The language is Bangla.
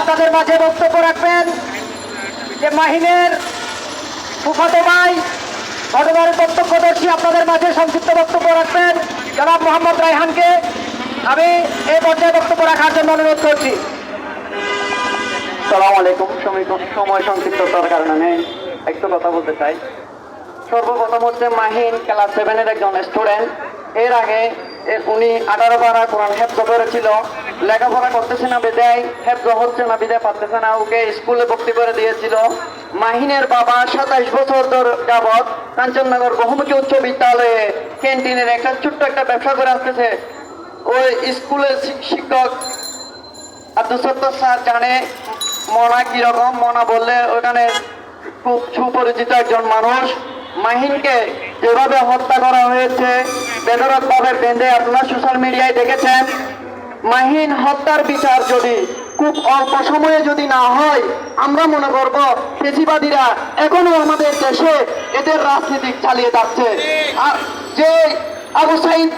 আপনাদের মাঝে বক্তব্য রাখবেন যে মাহিনের ফুফাতো ভাই ঘটনার প্রত্যক্ষদর্শী আপনাদের মাঝে সংক্ষিপ্ত বক্তব্য রাখবেন জনাব মোহাম্মদ রায়হানকে আমি এই পর্যায়ে বক্তব্য রাখার জন্য অনুরোধ করছি। সালাম আলাইকুম। সময় সংক্ষিপ্ততার কারণে আমি একটু কথা বলতে চাই। সর্বপ্রথম হচ্ছে মাহিন ক্লাস 7-এর একজন স্টুডেন্ট। এর আগে উনি 18 পারা কোরআন হেফজ করেছিল। লেখাপড়া করতেছে না বিদায়, হেফজ হচ্ছে না বিদায় পারতেছে না, ওকে স্কুলে ভর্তি করে দিয়েছিল। মাহিনের বাবা 27 বছর যাবৎ কাঞ্চননগর বহুমুখী উচ্চ বিদ্যালয়ে ক্যান্টিনের একটা ছোট্ট একটা ব্যবসা করে আসতেছে। ওই স্কুলের শিক্ষক আব্দুল সত্তার স্যার জানে মনা কিরকম। মনা বললে ওখানে খুব সুপরিচিত একজন মানুষ। মাহিনকে যেভাবে হত্যা করা হয়েছে বেধড়কভাবে বেঁধে, আপনারা সোশ্যাল মিডিয়ায় দেখেছেন। মাহিন হত্যার বিচার যদি খুব অল্প সময়ে যদি না হয়, আমরা মনে করব ফেসিবাদীরা এখনো আমাদের দেশে এদের রাজনীতি চালিয়ে যাচ্ছে। আর যে আবু সাইদ